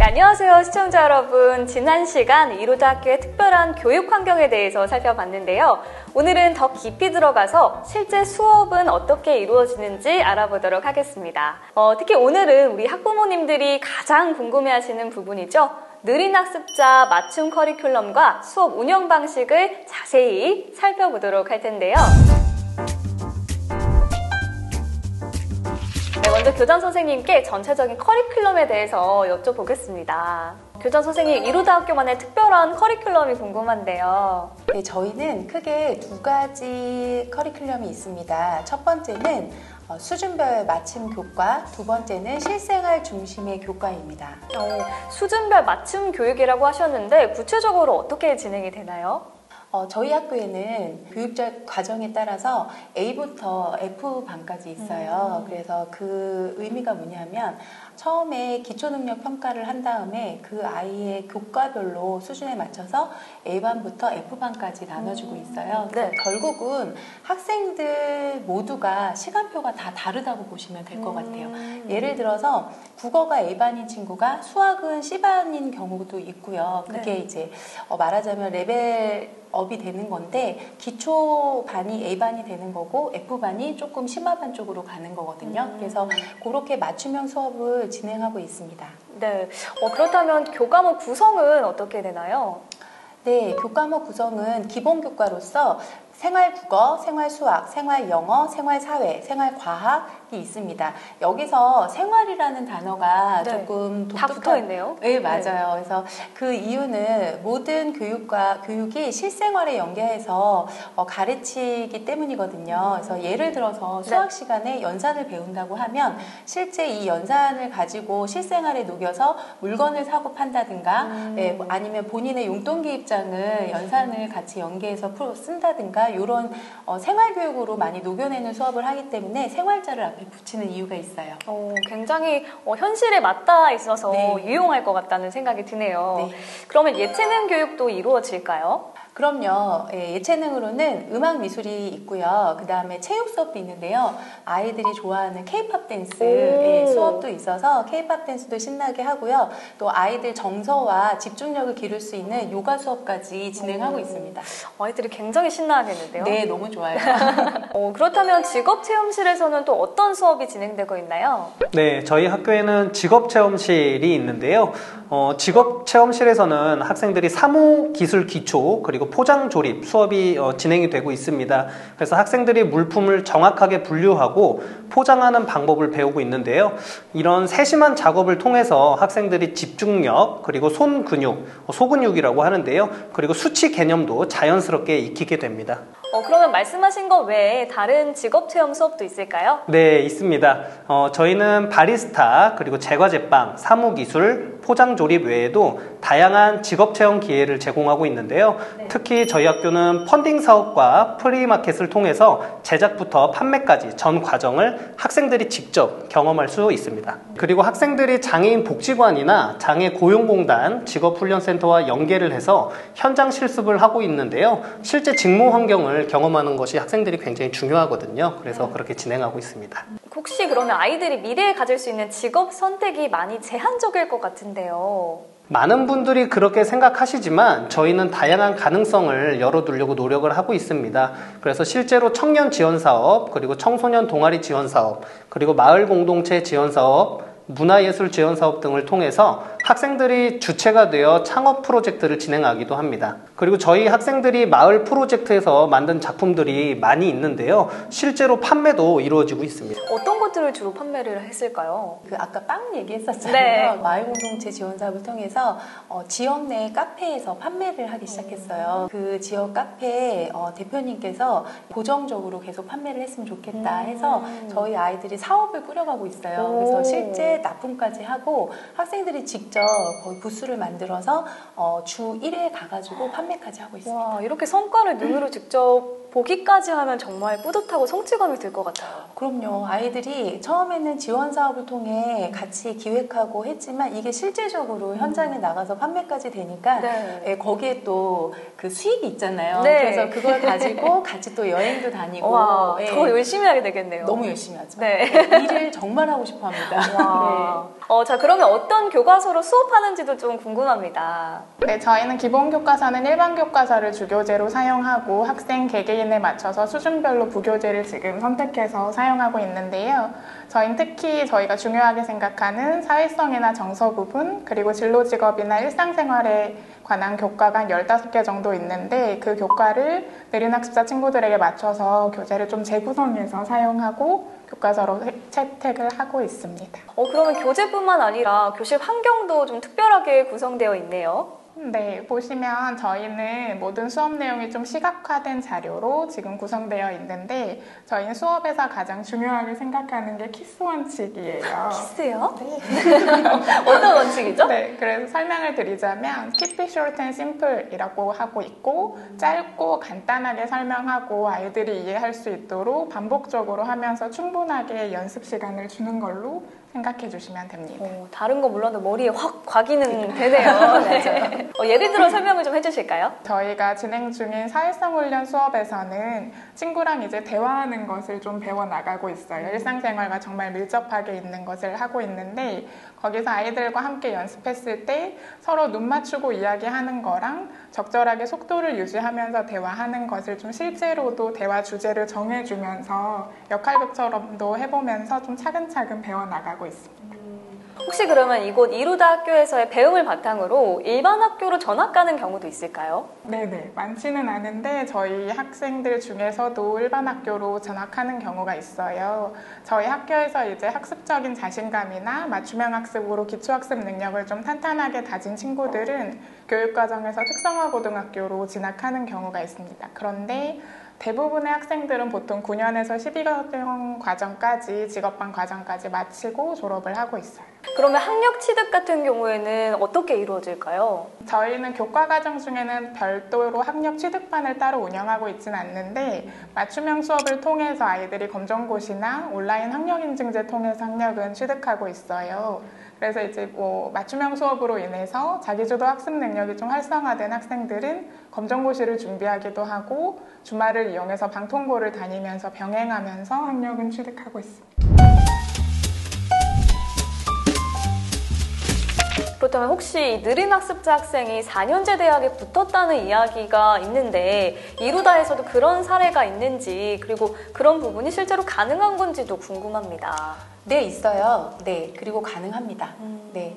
안녕하세요 시청자 여러분. 지난 시간 이로다학교의 특별한 교육 환경에 대해서 살펴봤는데요. 오늘은 더 깊이 들어가서 실제 수업은 어떻게 이루어지는지 알아보도록 하겠습니다. 특히 오늘은 우리 학부모님들이 가장 궁금해하시는 부분이죠. 느린 학습자 맞춤 커리큘럼과 수업 운영 방식을 자세히 살펴보도록 할 텐데요. 먼저 교장 선생님께 전체적인 커리큘럼에 대해서 여쭤보겠습니다. 교장 선생님, 이로다학교만의 특별한 커리큘럼이 궁금한데요. 네, 저희는 크게 두 가지 커리큘럼이 있습니다. 첫 번째는 수준별 맞춤 교과, 두 번째는 실생활 중심의 교과입니다. 수준별 맞춤 교육이라고 하셨는데 구체적으로 어떻게 진행이 되나요? 저희 학교에는 교육적 과정에 따라서 A부터 F반까지 있어요. 그래서 그 의미가 뭐냐면 처음에 기초능력 평가를 한 다음에 그 아이의 교과별로 수준에 맞춰서 A반부터 F반까지 나눠주고 있어요. 네. 결국은 학생들 모두가 시간표가 다 다르다고 보시면 될 것 같아요. 예를 들어서 국어가 A반인 친구가 수학은 C반인 경우도 있고요. 그게 이제 말하자면 레벨업이 되는 건데 기초반이 A반이 되는 거고 F반이 조금 심화반 쪽으로 가는 거거든요. 그래서 그렇게 맞춤형 수업을 진행하고 있습니다. 네. 그렇다면 교과목 구성은 어떻게 되나요? 네, 교과목 구성은 기본 교과로서 생활국어, 생활수학, 생활영어, 생활사회, 생활과학이 있습니다. 여기서 생활이라는 단어가 조금 다 붙어 있네요. 네, 맞아요. 그래서 그 이유는 모든 교육이 실생활에 연계해서 가르치기 때문이거든요. 그래서 예를 들어서 수학 시간에 연산을 배운다고 하면 실제 이 연산을 가지고 실생활에 녹여서 물건을 사고 판다든가 아니면 본인의 용돈기입장을 연산을 같이 연계해서 쓴다든가 이런 생활교육으로 많이 녹여내는 수업을 하기 때문에 생활자를 앞에 붙이는 이유가 있어요. 굉장히 현실에 맞닿아 있어서 유용할 것 같다는 생각이 드네요. 네. 그러면 예체능 교육도 이루어질까요? 그럼요. 예체능으로는 음악 미술이 있고요. 그 다음에 체육 수업도 있는데요. 아이들이 좋아하는 K-팝 댄스 수업도 있어서 K-팝 댄스도 신나게 하고요. 또 아이들 정서와 집중력을 기를 수 있는 요가 수업까지 진행하고 있습니다. 아이들이 굉장히 신나하겠는데요? 네, 너무 좋아요. 그렇다면 직업체험실에서는 또 어떤 수업이 진행되고 있나요? 네, 저희 학교에는 직업체험실이 있는데요. 직업체험실에서는 학생들이 사무기술 기초 그리고 포장조립 수업이 진행이 되고 있습니다. 그래서 학생들이 물품을 정확하게 분류하고 포장하는 방법을 배우고 있는데요. 이런 세심한 작업을 통해서 학생들이 집중력 그리고 손 근육, 소근육이라고 하는데요. 그리고 수치 개념도 자연스럽게 익히게 됩니다. 그러면 말씀하신 것 외에 다른 직업체험 수업도 있을까요? 네, 있습니다. 저희는 바리스타, 그리고 제과제빵, 사무기술, 포장조립 외에도 다양한 직업체험 기회를 제공하고 있는데요. 특히 저희 학교는 펀딩 사업과 프리마켓을 통해서 제작부터 판매까지 전 과정을 학생들이 직접 경험할 수 있습니다. 그리고 학생들이 장애인 복지관이나 장애고용공단 직업훈련센터와 연계를 해서 현장 실습을 하고 있는데요. 실제 직무 환경을 경험하는 것이 학생들이 굉장히 중요하거든요. 그래서 그렇게 진행하고 있습니다. 혹시 그러면 아이들이 미래에 가질 수 있는 직업 선택이 많이 제한적일 것 같은데요. 많은 분들이 그렇게 생각하시지만 저희는 다양한 가능성을 열어두려고 노력을 하고 있습니다. 그래서 실제로 청년 지원 사업, 그리고 청소년 동아리 지원 사업, 그리고 마을 공동체 지원 사업, 문화예술 지원 사업 등을 통해서 학생들이 주체가 되어 창업 프로젝트를 진행하기도 합니다. 그리고 저희 학생들이 마을 프로젝트에서 만든 작품들이 많이 있는데요. 실제로 판매도 이루어지고 있습니다. 어떤 것들을 주로 판매를 했을까요? 아까 빵 얘기했었잖아요. 네. 마을 공동체 지원 사업을 통해서 지역 내 카페에서 판매를 하기 시작했어요. 그 지역 카페 대표님께서 고정적으로 계속 판매를 했으면 좋겠다 해서 저희 아이들이 사업을 꾸려가고 있어요. 그래서 실제 납품까지 하고 학생들이 직접 거의 부스를 만들어서 주 1회 가가지고 판매까지 하고 있습니다. 와, 이렇게 성과를 눈으로 직접 보기까지 하면 정말 뿌듯하고 성취감이 들 것 같아요. 그럼요. 아이들이 처음에는 지원 사업을 통해 같이 기획하고 했지만 이게 실제적으로 현장에 나가서 판매까지 되니까 네. 예, 거기에 또 그 수익이 있잖아요. 네. 그래서 그걸 가지고 같이 또 여행도 다니고 와, 예, 더 열심히 하게 되겠네요. 너무 열심히 하죠. 네. 일을 정말 하고 싶어 합니다. 와. 자, 그러면 어떤 교과서로 수업하는지도 좀 궁금합니다. 네, 저희는 기본 교과서는 일반 교과서를 주교재로 사용하고 학생 개개인에 맞춰서 수준별로 부교재를 지금 선택해서 사용하고 있는데요. 저희는 특히 저희가 중요하게 생각하는 사회성이나 정서 부분, 그리고 진로 직업이나 일상생활에 관한 교과가 한 15개 정도 있는데 그 교과를 느린학습자 친구들에게 맞춰서 교재를 좀 재구성해서 사용하고 교과서로 채택을 하고 있습니다. 그러면 교재뿐만 아니라 교실 환경도 좀 특별하게 구성되어 있네요. 네, 보시면 저희는 모든 수업 내용이 좀 시각화된 자료로 지금 구성되어 있는데 저희는 수업에서 가장 중요하게 생각하는 게 키스 원칙이에요. 키스요? 어떤 원칙이죠? 네, 그래서 설명을 드리자면 Keep it short and simple이라고 하고 있고 짧고 간단하게 설명하고 아이들이 이해할 수 있도록 반복적으로 하면서 충분하게 연습 시간을 주는 걸로 생각해 주시면 됩니다. 다른 거 몰라도 머리에 확 각인은 되네요. 네. 예를 들어 설명을 좀 해주실까요? 저희가 진행 중인 사회성 훈련 수업에서는 친구랑 이제 대화하는 것을 좀 배워 나가고 있어요. 일상생활과 정말 밀접하게 있는 것을 하고 있는데 거기서 아이들과 함께 연습했을 때 서로 눈 맞추고 이야기하는 거랑 적절하게 속도를 유지하면서 대화하는 것을 좀 실제로도 대화 주제를 정해주면서 역할극처럼도 해보면서 좀 차근차근 배워나가고 있습니다. 혹시 그러면 이곳 이루다 학교에서의 배움을 바탕으로 일반 학교로 전학 가는 경우도 있을까요? 네네, 많지는 않은데 저희 학생들 중에서도 일반 학교로 전학하는 경우가 있어요. 저희 학교에서 이제 학습적인 자신감이나 맞춤형 학습으로 기초학습 능력을 좀 탄탄하게 다진 친구들은 교육과정에서 특성화고등학교로 진학하는 경우가 있습니다. 그런데 대부분의 학생들은 보통 9년에서 12과정 과정까지 직업반 과정까지 마치고 졸업을 하고 있어요. 그러면 학력 취득 같은 경우에는 어떻게 이루어질까요? 저희는 교과 과정 중에는 별도로 학력 취득반을 따로 운영하고 있지는 않는데 맞춤형 수업을 통해서 아이들이 검정고시나 온라인 학력 인증제 통해서 학력은 취득하고 있어요. 그래서 이제 뭐 맞춤형 수업으로 인해서 자기주도 학습 능력이 좀 활성화된 학생들은 검정고시를 준비하기도 하고 주말을 이용해서 방통고를 다니면서 병행하면서 학력은 취득하고 있습니다. 그렇다면 혹시 느린 학습자 학생이 4년제 대학에 붙었다는 이야기가 있는데 이루다에서도 그런 사례가 있는지 그리고 그런 부분이 실제로 가능한 건지도 궁금합니다. 네, 있어요. 네, 그리고 가능합니다. 네,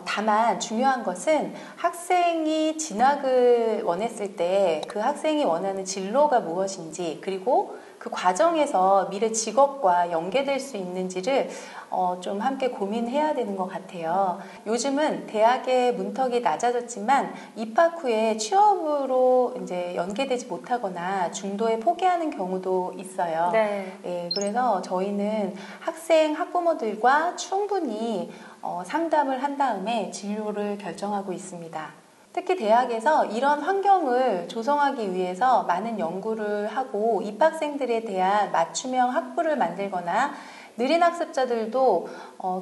다만 중요한 것은 학생이 진학을 원했을 때 그 학생이 원하는 진로가 무엇인지 그리고 그 과정에서 미래 직업과 연계될 수 있는지를 좀 함께 고민해야 되는 것 같아요. 요즘은 대학의 문턱이 낮아졌지만 입학 후에 취업으로 이제 연계되지 못하거나 중도에 포기하는 경우도 있어요. 네. 예, 그래서 저희는 학생, 학부모들과 충분히 상담을 한 다음에 진로를 결정하고 있습니다. 특히 대학에서 이런 환경을 조성하기 위해서 많은 연구를 하고 입학생들에 대한 맞춤형 학부를 만들거나 느린 학습자들도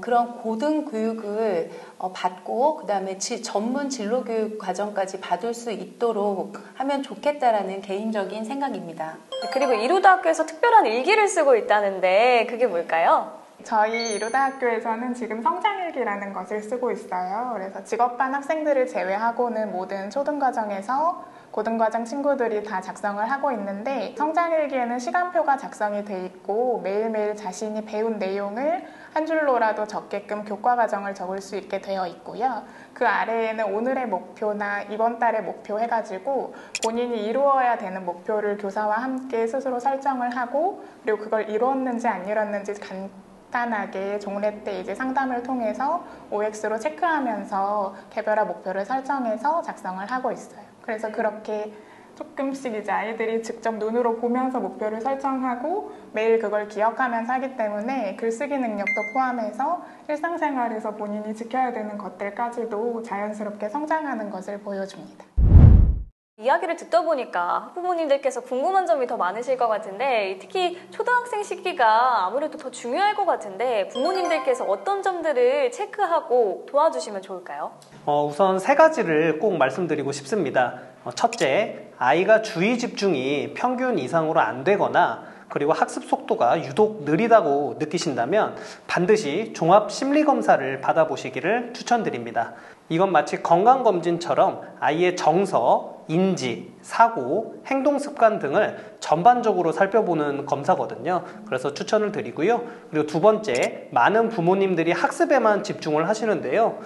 그런 고등 교육을 받고 그다음에 전문 진로 교육 과정까지 받을 수 있도록 하면 좋겠다라는 개인적인 생각입니다. 그리고 이루다 학교에서 특별한 일기를 쓰고 있다는데 그게 뭘까요? 저희 이루다 학교에서는 지금 성장일기라는 것을 쓰고 있어요. 그래서 직업반 학생들을 제외하고는 모든 초등과정에서 고등과정 친구들이 다 작성을 하고 있는데 성장일기에는 시간표가 작성이 돼 있고 매일매일 자신이 배운 내용을 한 줄로라도 적게끔 교과과정을 적을 수 있게 되어 있고요. 그 아래에는 오늘의 목표나 이번 달의 목표 해가지고 본인이 이루어야 되는 목표를 교사와 함께 스스로 설정을 하고 그리고 그걸 이루었는지 안 이뤘는지 간단하게 종례 때 이제 상담을 통해서 OX로 체크하면서 개별화 목표를 설정해서 작성을 하고 있어요. 그래서 그렇게 조금씩 이제 아이들이 직접 눈으로 보면서 목표를 설정하고 매일 그걸 기억하면서 하기 때문에 글쓰기 능력도 포함해서 일상생활에서 본인이 지켜야 되는 것들까지도 자연스럽게 성장하는 것을 보여줍니다. 이야기를 듣다 보니까 학부모님들께서 궁금한 점이 더 많으실 것 같은데 특히 초등학생 시기가 아무래도 더 중요할 것 같은데 부모님들께서 어떤 점들을 체크하고 도와주시면 좋을까요? 우선 3가지를 꼭 말씀드리고 싶습니다. 첫째, 아이가 주의 집중이 평균 이상으로 안 되거나 그리고 학습 속도가 유독 느리다고 느끼신다면 반드시 종합 심리검사를 받아보시기를 추천드립니다. 이건 마치 건강검진처럼 아이의 정서, 인지, 사고, 행동 습관 등을 전반적으로 살펴보는 검사거든요. 그래서 추천을 드리고요. 그리고 2번째, 많은 부모님들이 학습에만 집중을 하시는데요.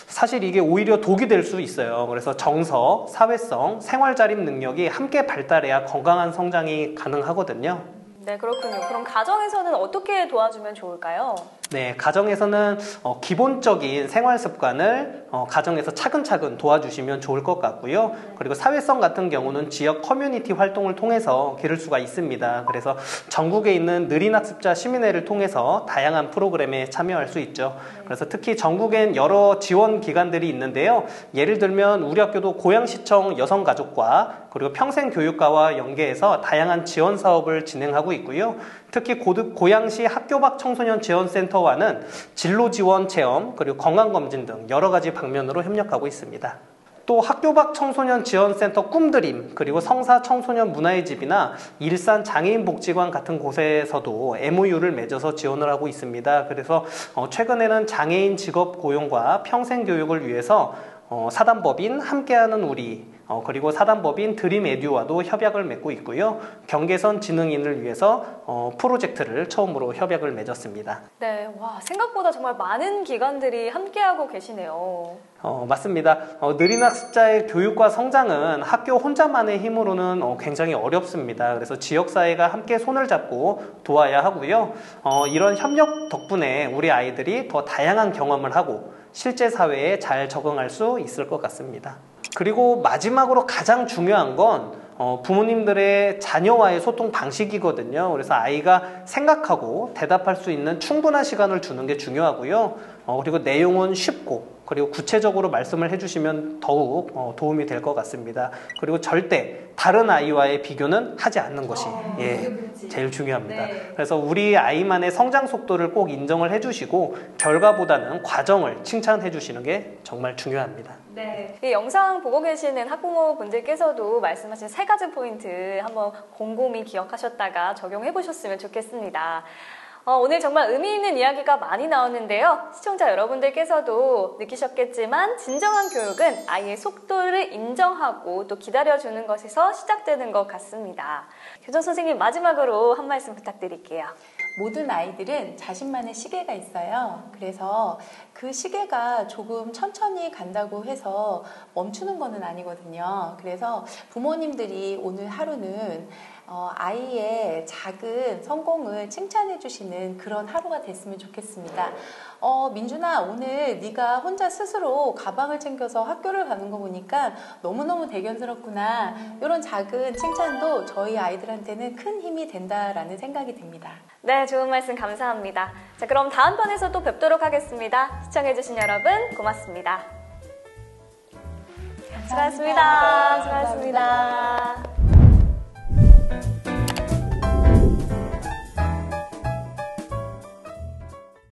사실 이게 오히려 독이 될 수 있어요. 그래서 정서, 사회성, 생활자립 능력이 함께 발달해야 건강한 성장이 가능하거든요. 네, 그렇군요. 그럼 가정에서는 어떻게 도와주면 좋을까요? 네, 가정에서는 기본적인 생활 습관을 가정에서 차근차근 도와주시면 좋을 것 같고요. 그리고 사회성 같은 경우는 지역 커뮤니티 활동을 통해서 기를 수가 있습니다. 그래서 전국에 있는 느린 학습자 시민회를 통해서 다양한 프로그램에 참여할 수 있죠. 그래서 특히 전국엔 여러 지원 기관들이 있는데요. 예를 들면 우리 학교도 고양시청 여성가족과 그리고 평생교육과와 연계해서 다양한 지원 사업을 진행하고 있고요. 특히 고양시 학교 밖 청소년 지원센터와는 진로 지원 체험 그리고 건강검진 등 여러 가지 방면으로 협력하고 있습니다. 또 학교 밖 청소년 지원센터 꿈드림 그리고 성사 청소년 문화의 집이나 일산 장애인복지관 같은 곳에서도 MOU를 맺어서 지원을 하고 있습니다. 그래서 최근에는 장애인 직업 고용과 평생교육을 위해서 사단법인 함께하는 우리 그리고 사단법인 드림에듀와도 협약을 맺고 있고요. 경계선 지능인을 위해서 프로젝트를 처음으로 협약을 맺었습니다. 네, 와 생각보다 정말 많은 기관들이 함께하고 계시네요. 맞습니다. 느린 학습자의 교육과 성장은 학교 혼자만의 힘으로는 굉장히 어렵습니다. 그래서 지역사회가 함께 손을 잡고 도와야 하고요. 이런 협력 덕분에 우리 아이들이 더 다양한 경험을 하고 실제 사회에 잘 적응할 수 있을 것 같습니다. 그리고 마지막으로 가장 중요한 건 부모님들의 자녀와의 소통 방식이거든요. 그래서 아이가 생각하고 대답할 수 있는 충분한 시간을 주는 게 중요하고요. 그리고 내용은 쉽고 그리고 구체적으로 말씀을 해주시면 더욱 도움이 될 것 같습니다. 그리고 절대 다른 아이와의 비교는 하지 않는 것이 제일 중요합니다. 네. 그래서 우리 아이만의 성장 속도를 꼭 인정을 해주시고 결과보다는 과정을 칭찬해 주시는 게 정말 중요합니다. 네. 이 영상 보고 계시는 학부모분들께서도 말씀하신 3가지 포인트 한번 곰곰이 기억하셨다가 적용해 보셨으면 좋겠습니다. 오늘 정말 의미 있는 이야기가 많이 나왔는데요. 시청자 여러분들께서도 느끼셨겠지만 진정한 교육은 아이의 속도를 인정하고 또 기다려주는 것에서 시작되는 것 같습니다. 교장 선생님 마지막으로 한 말씀 부탁드릴게요. 모든 아이들은 자신만의 시계가 있어요. 그래서 그 시계가 조금 천천히 간다고 해서 멈추는 거는 아니거든요. 그래서 부모님들이 오늘 하루는 아이의 작은 성공을 칭찬해 주시는 그런 하루가 됐으면 좋겠습니다. 민준아, 오늘 네가 혼자 스스로 가방을 챙겨서 학교를 가는 거 보니까 너무너무 대견스럽구나. 이런 작은 칭찬도 저희 아이들한테는 큰 힘이 된다라는 생각이 듭니다. 네, 좋은 말씀 감사합니다. 자, 그럼 다음 편에서 또 뵙도록 하겠습니다. 시청해주신 여러분 고맙습니다. 수고하셨습니다. 수고하셨습니다.